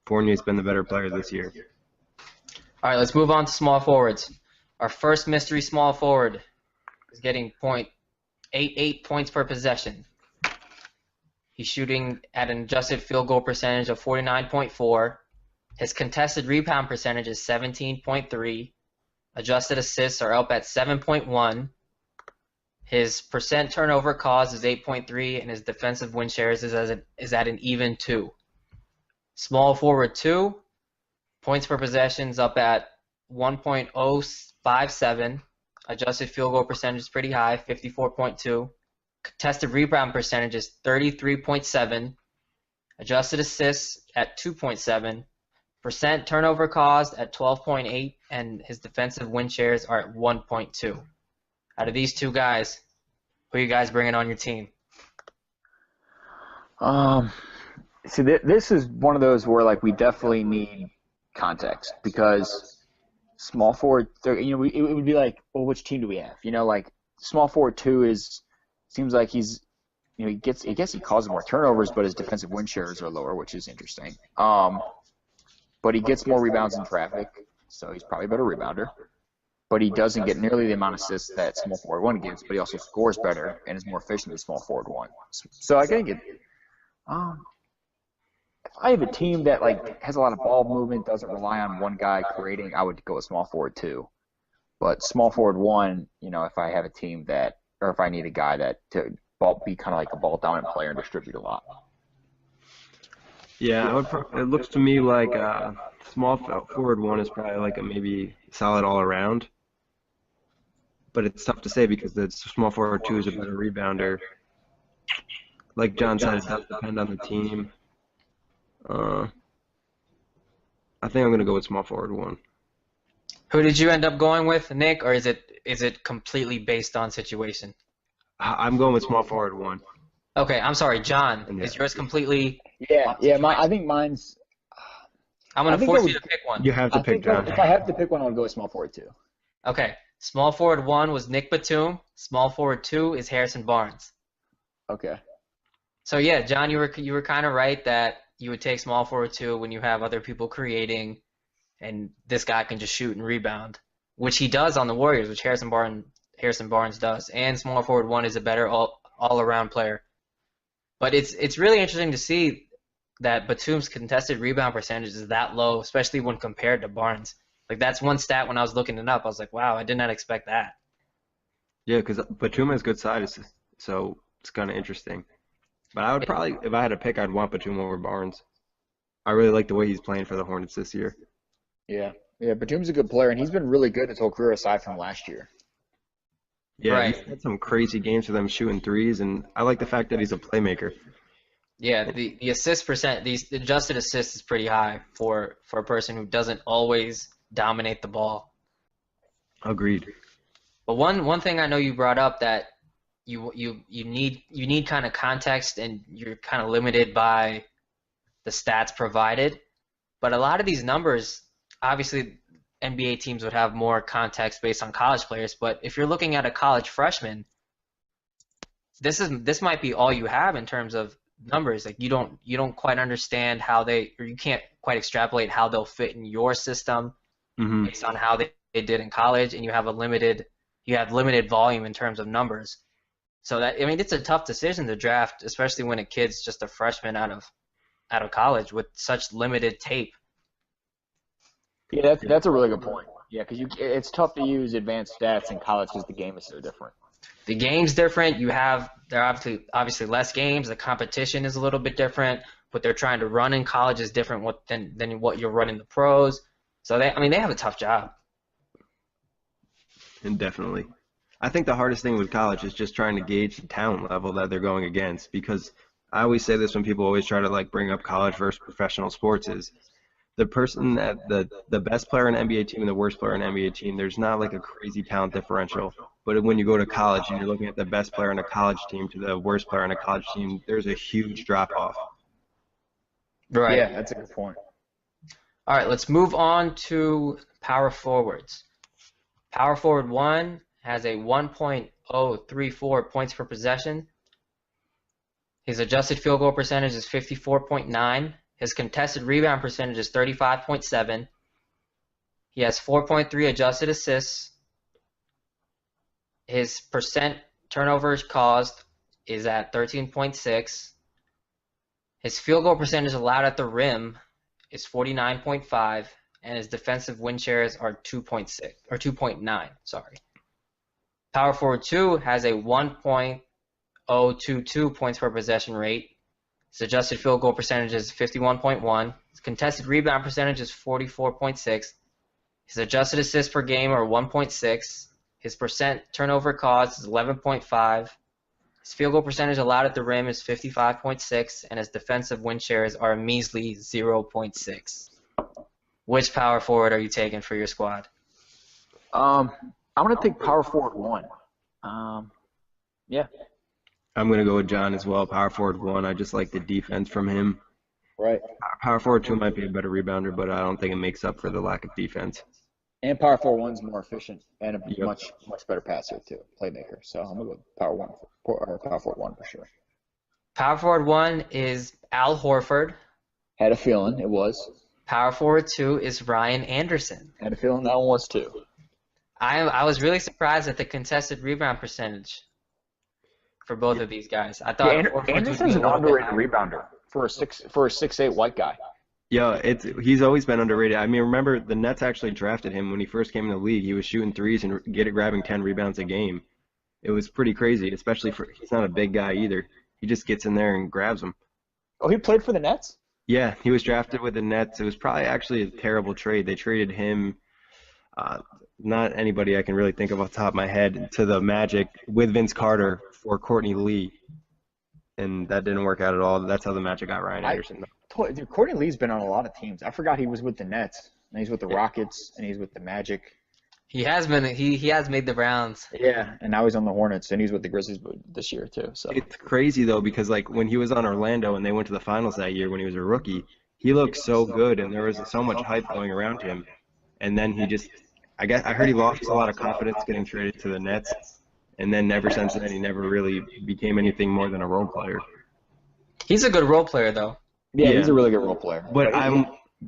Fournier's been the better player this year. All right, let's move on to small forwards. Our first mystery small forward is getting .88 points per possession. He's shooting at an adjusted field goal percentage of 49.4. His contested rebound percentage is 17.3. Adjusted assists are up at 7.1. His percent turnover caused is 8.3, and his defensive win shares is at an even 2. Small forward 2, points per possession is up at 1.057. Adjusted field goal percentage is pretty high, 54.2. Contested rebound percentage is 33.7. Adjusted assists at 2.7. Percent turnover caused at 12.8, and his defensive win shares are at 1.2. Out of these two guys, who are you guys bringing on your team? See, this is one of those where we definitely need context, because small forward, it would be like, well, which team do we have? Small forward 2 seems like he's, he causes more turnovers, but his defensive win shares are lower, which is interesting. But he gets more rebounds in traffic, so he's probably a better rebounder. But he doesn't get nearly the amount of assists that small forward 1 gives, but he also scores better and is more efficient than small forward 1. So I think if I have a team that has a lot of ball movement, doesn't rely on one guy creating, I would go with small forward 2. But small forward 1, if I have a team or if I need a guy to be kind of like a ball dominant player and distribute a lot. Yeah, it looks to me like small forward 1 is probably a maybe solid all around. But it's tough to say because the small forward 2 is a better rebounder. like John said, it does depend on the team. I think I'm gonna go with small forward 1. Who did you end up going with, Nick, or is it completely based on situation? I'm going with small forward 1. Okay, I'm sorry, John. Yeah. Is yours completely? Yeah. I think mine's. I'm gonna I think force I you would- to pick one. You have to I pick think John. if I have to pick one, I would go with small forward 2. Okay, small forward 1 was Nick Batum. Small forward 2 is Harrison Barnes. Okay. So yeah, John, you were kind of right that you would take small forward 2 when you have other people creating, and this guy can just shoot and rebound, which he does on the Warriors, which Harrison Barnes does. And small forward 1 is a better all-around player. But it's really interesting to see that Batum's contested rebound percentage is that low, especially when compared to Barnes. Like, that's one stat when I was looking it up. I was like, wow, I did not expect that. Yeah, because Batum has good size, so it's kind of interesting. But I would probably, if I had to pick, I'd want Batum over Barnes. I really like the way he's playing for the Hornets this year. Yeah. Yeah. Batum's a good player, and he's been really good his whole career aside from last year. Yeah, Right. he's had some crazy games for them shooting threes, and I like the fact that he's a playmaker. Yeah, the assist percent, the adjusted assist is pretty high for a person who doesn't always dominate the ball. Agreed. But one thing I know you brought up that you need kind of context, and you're kind of limited by the stats provided. But a lot of these numbers, obviously NBA teams would have more context based on college players, but if you're looking at a college freshman, this might be all you have in terms of numbers. Like, you don't quite understand how you can't quite extrapolate how they'll fit in your system Hmm. based on how they did in college, and you have limited volume in terms of numbers. So that, I mean, it's a tough decision to draft, especially when a kid's just a freshman out of college with such limited tape. Yeah, that's a really good point. Yeah, because it's tough to use advanced stats in college because the game is so different. The game's different. There are obviously less games. The competition is a little bit different. What they're trying to run in college is different than what you're running the pros. So they have a tough job. And definitely. I think the hardest thing with college is just trying to gauge the talent level that they're going against, because I always say this when people always try to like bring up college versus professional sports is the person that the best player in an NBA team and the worst player in an NBA team, there's not like a crazy talent differential. But when you go to college and you're looking at the best player on a college team to the worst player on a college team, there's a huge drop off. Right. Yeah, that's a good point. All right, let's move on to power forwards. Power forward 1 has a 1.034 points per possession. His adjusted field goal percentage is 54.9. His contested rebound percentage is 35.7. He has 4.3 adjusted assists. His percent turnovers caused is at 13.6. His field goal percentage allowed at the rim is 49.5, and his defensive win shares are 2.6 or 2.9. Sorry. Power forward 2 has a 1.022 points per possession rate. His adjusted field goal percentage is 51.1. His contested rebound percentage is 44.6. His adjusted assists per game are 1.6. His percent turnover caused is 11.5. His field goal percentage allowed at the rim is 55.6, and his defensive win shares are a measly 0.6. Which power forward are you taking for your squad? I'm gonna take power forward 1. Yeah. I'm going to go with John as well, power forward 1. I just like the defense from him. Right. Power forward 2 might be a better rebounder, but I don't think it makes up for the lack of defense. And power forward 1's more efficient and a Yep. much better passer too, playmaker. So I'm gonna go with power forward 1 for sure. Power forward 1 is Al Horford. Had a feeling it was. Power forward 2 is Ryan Anderson. Had a feeling that one was too. I was really surprised at the contested rebound percentage for both of these guys. I thought Horford's would be Anderson's a an little bit underrated higher. rebounder for a 6'8" white guy. Yeah, he's always been underrated. I mean, remember the Nets actually drafted him when he first came in the league. He was shooting threes and grabbing 10 rebounds a game. It was pretty crazy, especially he's not a big guy either. He just gets in there and grabs them. Oh, he played for the Nets? Yeah, he was drafted with the Nets. It was probably actually a terrible trade. They traded him, not anybody I can really think of off the top of my head, to the Magic with Vince Carter for Courtney Lee. and that didn't work out at all. That's how the Magic got Ryan Anderson. Dude, Courtney Lee's been on a lot of teams. I forgot he was with the Nets, and he's with the Rockets, and he's with the Magic. He has been. He has made the rounds. Yeah, and now he's on the Hornets, and he's with the Grizzlies this year too. So It's crazy though, because like when he was on Orlando and they went to the finals that year when he was a rookie, he looked so good and there was so much hype going around him, and then he just, I heard he lost a lot of confidence getting traded to the Nets, and then ever since then he never really became anything more than a role player. He's a good role player though. yeah, he's a really good role player. But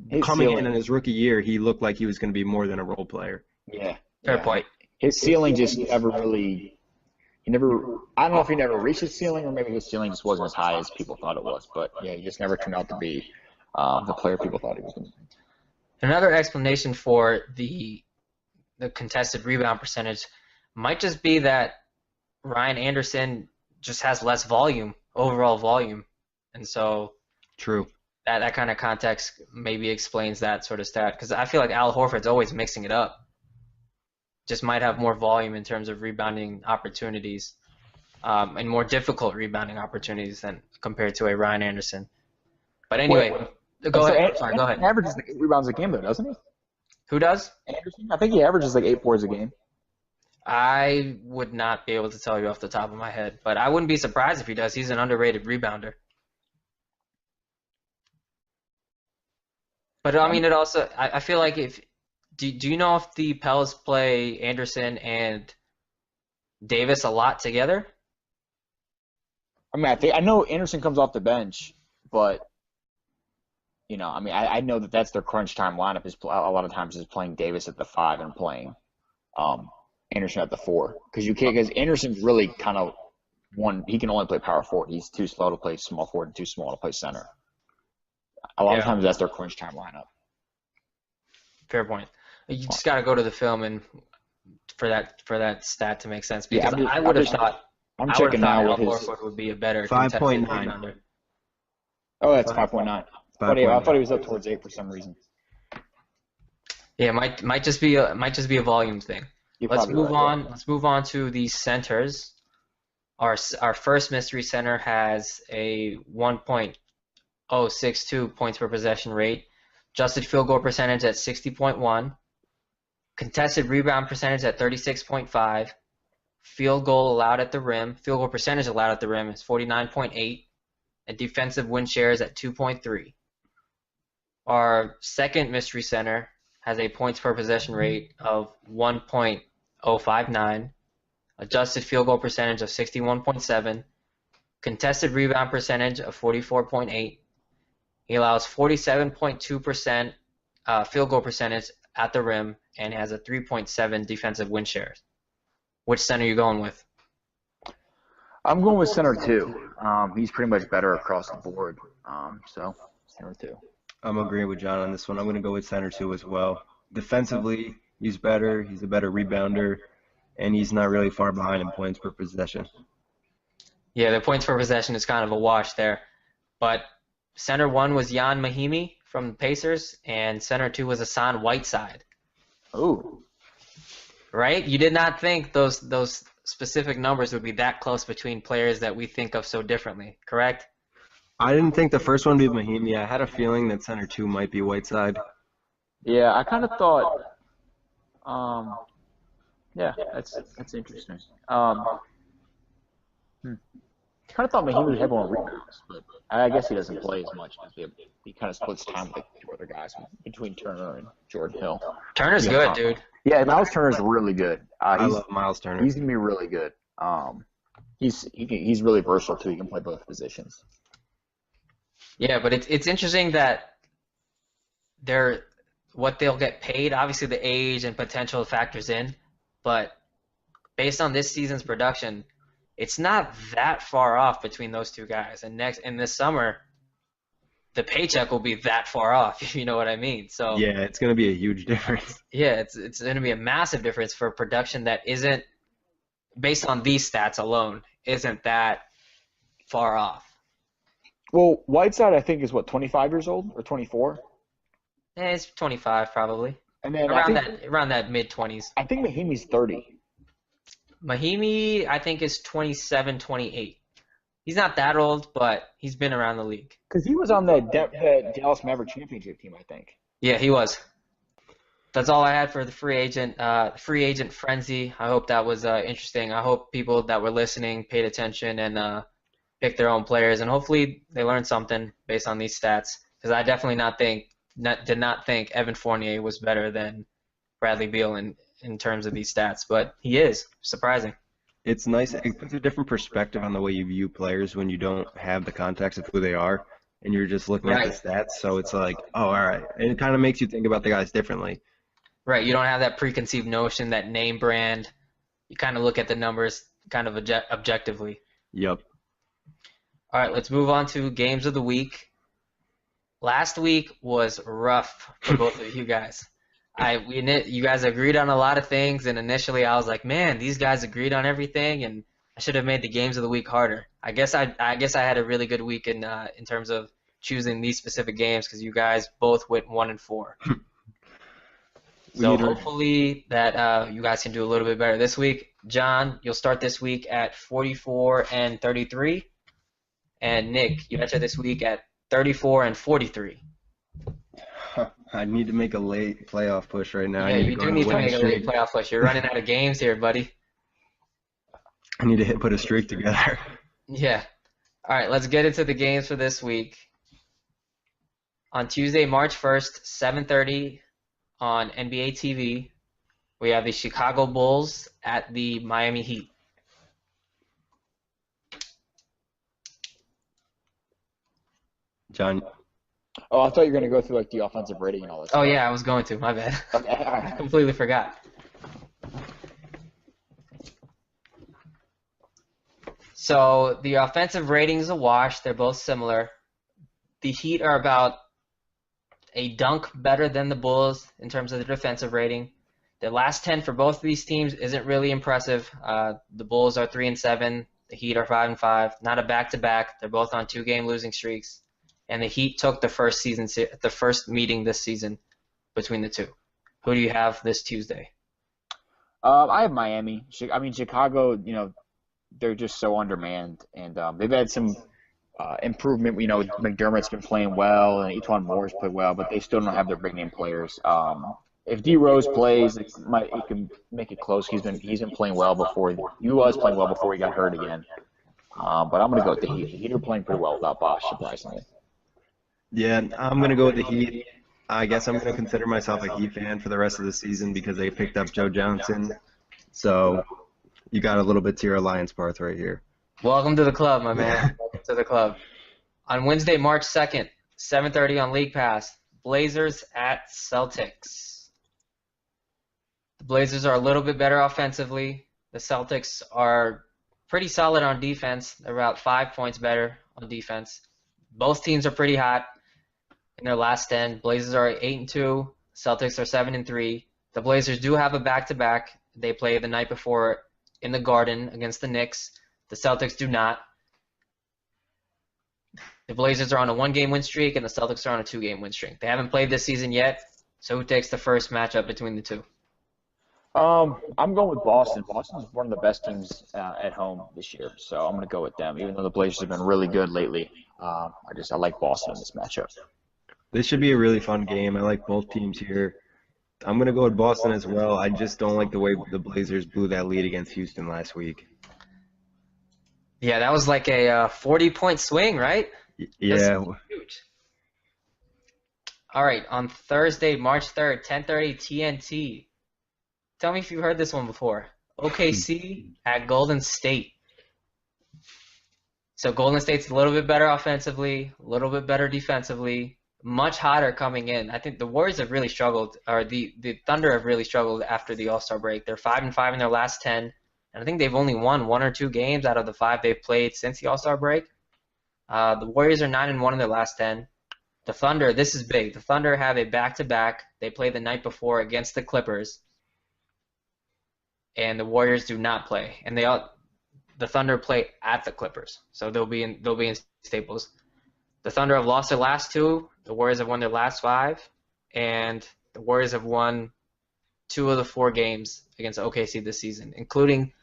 his coming ceiling- in his rookie year, he looked like he was going to be more than a role player. Yeah, Fair point. His ceiling just never really. I don't know if he never reached his ceiling, or maybe his ceiling just wasn't as high as people thought it was. But yeah, he just never turned out to be the player people thought he was going to be. Another explanation for the contested rebound percentage might just be that Ryan Anderson just has less overall volume, and so True. that kind of context maybe explains that sort of stat. Because I feel like Al Horford's always mixing it up. Just might have more volume in terms of rebounding opportunities, and more difficult rebounding opportunities than compared to a Ryan Anderson. But anyway, go ahead. Sorry, go ahead. He averages like 8 rebounds a game, though, doesn't he? Who does? Anderson? I think he averages like 8 boards a game. I would not be able to tell you off the top of my head, but I wouldn't be surprised if he does. He's an underrated rebounder. But I mean, it also, I feel like do you know if the Pels play Anderson and Davis a lot together? I mean, I know Anderson comes off the bench, but I know that's their crunch time lineup. Is a lot of times is playing Davis at the 5 and playing Anderson at the 4, because Anderson's really kind of he can only play power forward. He's too slow to play small forward and too small to play center. A lot of times that's their crunch time lineup. Fair point. You just got to go to the film and for that stat to make sense, because I would have thought Al Horford would be a better 5.9. rebounder. Oh, that's 5.9. I thought he was up towards 8 for some reason. Yeah, might just be a volume thing. Let's move on. Yeah. Let's move on to the centers. Our first mystery center has a 1.062 points per possession rate, adjusted field goal percentage at 60.1, contested rebound percentage at 36.5, field goal percentage allowed at the rim is 49.8, and defensive win shares at 2.3. Our second mystery center has a points per possession rate of 1.059, adjusted field goal percentage of 61.7, contested rebound percentage of 44.8. He allows 47.2% field goal percentage at the rim and has a 3.7 defensive win shares. Which center are you going with? I'm going with center 2. He's pretty much better across the board. So center 2. I'm agreeing with John on this one. I'm going to go with center 2 as well. Defensively, he's better. He's a better rebounder, and he's not really far behind in points per possession. Yeah, the points per possession is kind of a wash there. But center 1 was Jan Mahimi from the Pacers, and center 2 was Hassan Whiteside. Ooh. Right? You did not think those specific numbers would be that close between players that we think of so differently, correct? I didn't think the first one would be Mahimi. I had a feeling that center 2 might be Whiteside. Yeah, I kind of thought. Yeah, that's interesting. I kind of thought Mahimi would have more rebounds, but I guess he doesn't play as much. He kind of splits time with the 2 other guys between Turner and Jordan Hill. Turner's good, dude. Yeah, Miles Turner's really good. I love Miles Turner. He's gonna be really good. He's really versatile too. He can play both positions. Yeah, but it's interesting that what they'll get paid. Obviously, the age and potential factors in, but based on this season's production, it's not that far off between those 2 guys. And this summer, the paycheck will be that far off, if you know what I mean. So yeah, it's going to be a huge difference. Yeah, it's going to be a massive difference for production that isn't, based on these stats alone, isn't that far off. Well, Whiteside, I think, is 25 years old or 24? It's 25 probably. And then around that mid-20s. I think Mahimi's 30. Mahimi, I think, is 27, 28. He's not that old, but he's been around the league. Because he was on the Dallas Maverick championship team, I think. Yeah, he was. That's all I had for the free agent frenzy. I hope that was interesting. I hope people that were listening paid attention and picked their own players, and hopefully they learned something based on these stats. Because I definitely did not think Evan Fournier was better than Bradley Beal in terms of these stats, but he is. Surprising. It's nice. It puts a different perspective on the way you view players when you don't have the context of who they are, and you're just looking at the stats. So it's like, oh, all right. And it kind of makes you think about the guys differently. Right. You don't have that preconceived notion, that name brand. You kind of look at the numbers kind of objectively. Yep. All right, let's move on to games of the week. Last week was rough for both of you guys. You guys agreed on a lot of things, and initially I was like, man, these guys agreed on everything, and I should have made the games of the week harder. I guess I had a really good week in terms of choosing these specific games because you guys both went 1-4. So hopefully that you guys can do a little bit better this week. John, you'll start this week at 44-33, and Nick, you enter this week at 34-43. I need to make a late playoff push right now. Yeah, you do need to make a late playoff push. You're running out of games here, buddy. I need to put a streak together. Yeah. All right, let's get into the games for this week. On Tuesday, March 1st, 7:30 on NBA TV, we have the Chicago Bulls at the Miami Heat. John. Oh, I thought you were going to go through like the offensive rating and all that. Oh, yeah, I was going to. My bad. Okay, all right. I completely forgot. So the offensive rating is a wash. They're both similar. The Heat are about a dunk better than the Bulls in terms of the defensive rating. The last 10 for both of these teams isn't really impressive. The Bulls are 3-7. The Heat are 5-5. Not a back-to-back. They're both on 2-game losing streaks. And the Heat took the first meeting this season between the two. Who do you have this Tuesday? I have Miami. I mean, Chicago, they're just so undermanned, and they've had some improvement. McDermott's been playing well, and Etuan Moore's played well, but they still don't have their big name players. If D Rose plays, it can make it close. He's been playing well before. He was playing well before he got hurt again. But I'm going to go with the Heat. The Heat are playing pretty well without Bosh, surprisingly. Yeah, I'm going to go with the Heat. I guess I'm going to consider myself a Heat fan for the rest of the season because they picked up Joe Johnson. So you got a little bit to your alliance, Parth, right here. Welcome to the club, my man. Welcome to the club. On Wednesday, March 2nd, 7:30 on League Pass, Blazers at Celtics. The Blazers are a little bit better offensively. The Celtics are pretty solid on defense. They're about 5 points better on defense. Both teams are pretty hot in their last 10. Blazers are 8-2. Celtics are 7-3. The Blazers do have a back-to-back. They play the night before in the Garden against the Knicks. The Celtics do not. The Blazers are on a 1-game win streak, and the Celtics are on a 2-game win streak. They haven't played this season yet, so who takes the first matchup between the two? I'm going with Boston. Boston's one of the best teams at home this year, so I'm going to go with them. Even though the Blazers have been really good lately, I like Boston in this matchup. This should be a really fun game. I like both teams here. I'm going to go with Boston as well. I just don't like the way the Blazers blew that lead against Houston last week. Yeah, that was like a 40-point swing, right? Yeah. Huge. All right, on Thursday, March 3rd, 10:30 TNT. Tell me if you've heard this one before. OKC at Golden State. So Golden State's a little bit better offensively, a little bit better defensively, much hotter coming in. I think the Warriors have really struggled, or the Thunder have really struggled after the All-Star break. They're 5-5 in their last 10, and I think they've only won 1 or 2 games out of the 5 they've played since the All-Star break. The Warriors are 9-1 in their last 10. The Thunder, this is big. The Thunder have a back-to-back. They play the night before against the Clippers, and the Warriors do not play. And the Thunder play at the Clippers, so they'll be in Staples. The Thunder have lost their last 2. The Warriors have won their last 5, and the Warriors have won 2 of the 4 games against OKC this season, including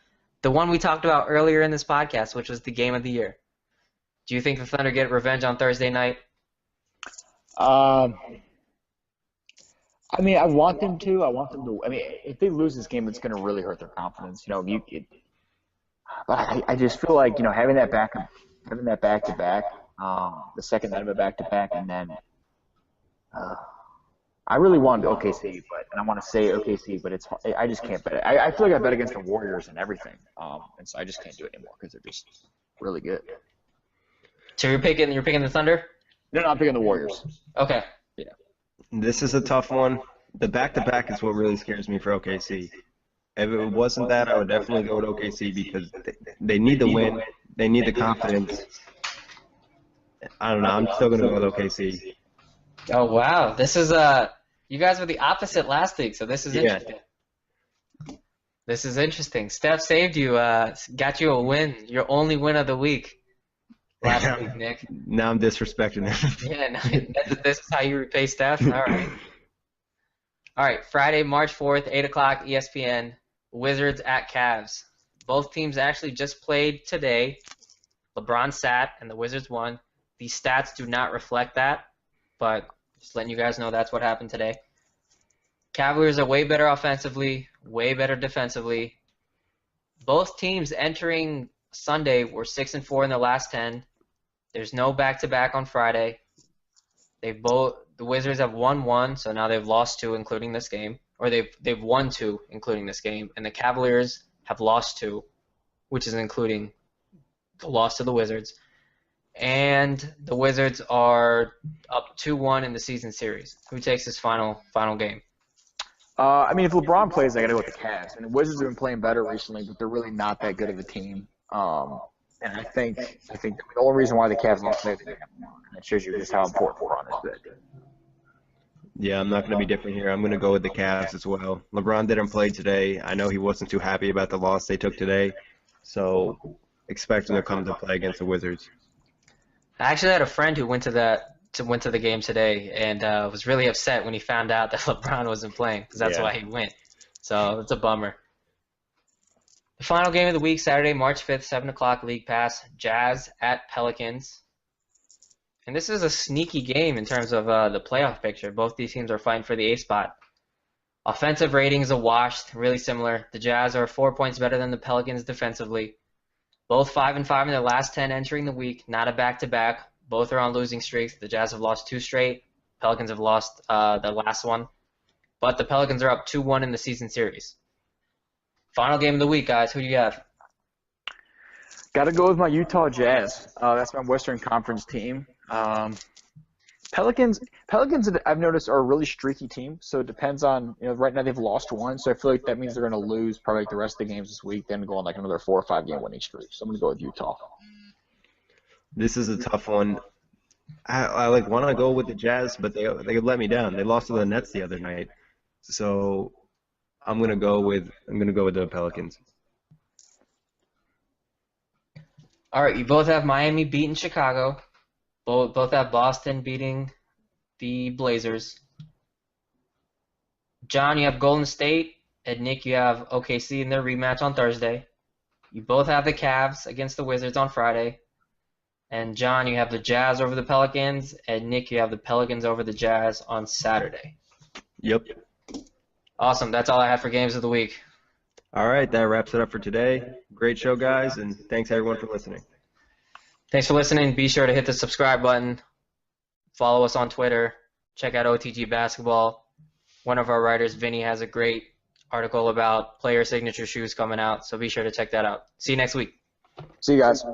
the one we talked about earlier in this podcast, which was the game of the year. Do you think the Thunder get revenge on Thursday night? I mean, I want them to. I want them to. I mean, if they lose this game, it's going to really hurt their confidence. But I just feel like having that back to back, the second night of a back to back, and then I really wanted OKC, and I want to say OKC, but I just can't bet it. I feel like I bet against the Warriors and everything, and so I just can't do it anymore because they're just really good. So you're picking the Thunder? No, I'm picking the Warriors. Okay. Yeah. This is a tough one. The back-to-back is what really scares me for OKC. If it wasn't that, I would definitely go with OKC because they need the win. They need the confidence. I don't know. I'm still going to go with OKC. Oh, wow. This is you guys were the opposite last week, so this is interesting. This is interesting. Steph saved you, got you a win, your only win of the week last week, Nick. Now I'm disrespecting him. Yeah, no, this is how you repay Steph? All right. All right, Friday, March 4th, 8 o'clock, ESPN, Wizards at Cavs. Both teams actually just played today. LeBron sat and the Wizards won. These stats do not reflect that, but just letting you guys know that's what happened today. Cavaliers are way better offensively, way better defensively. Both teams entering Sunday were 6-4 in their last 10. There's no back-to-back on Friday. The Wizards have won 1, so now they've lost 2, including this game, or they've won 2, including this game, and the Cavaliers have lost 2, which is including the loss to the Wizards. And the Wizards are up 2-1 in the season series. Who takes this final game? I mean, if LeBron plays, I got to go with the Cavs. And the Wizards have been playing better recently, but they're really not that good of a team. And I think the only reason why the Cavs lost today is they have LeBron. And that shows you just how important LeBron is. Yeah, I'm not going to be different here. I'm going to go with the Cavs as well. LeBron didn't play today. I know he wasn't too happy about the loss they took today, so expect him to come to play against the Wizards. I actually had a friend who went to the game today and was really upset when he found out that LeBron wasn't playing because that's why he went. So it's a bummer. The final game of the week, Saturday, March 5th, 7 o'clock, League Pass, Jazz at Pelicans. And this is a sneaky game in terms of the playoff picture. Both these teams are fighting for the A spot. Offensive ratings are washed, really similar. The Jazz are 4 points better than the Pelicans defensively. Both 5-5 in their last 10 entering the week, not a back-to-back. Both are on losing streaks. The Jazz have lost 2 straight. Pelicans have lost their last one. But the Pelicans are up 2-1 in the season series. Final game of the week, guys. Who do you have? Got to go with my Utah Jazz. That's my Western Conference team. Pelicans, I've noticed, are a really streaky team, so it depends on, right now they've lost 1, so I feel like that means they're going to lose probably like the rest of the games this week, then go on like another 4 or 5 game winning streak. So I'm going to go with Utah. This is a tough one. I want to go with the Jazz, but they let me down. They lost to the Nets the other night, so I'm going to go with the Pelicans. All right, you both have Miami beating Chicago. Both have Boston beating the Blazers. John, you have Golden State, and Nick, you have OKC in their rematch on Thursday. You both have the Cavs against the Wizards on Friday. And John, you have the Jazz over the Pelicans, and Nick, you have the Pelicans over the Jazz on Saturday. Yep. Awesome. That's all I have for games of the week. All right, that wraps it up for today. Great show, guys, and thanks everyone for listening. Thanks for listening. Be sure to hit the subscribe button. Follow us on Twitter. Check out OTG Basketball. One of our writers, Vinny, has a great article about player signature shoes coming out, so be sure to check that out. See you next week. See you guys.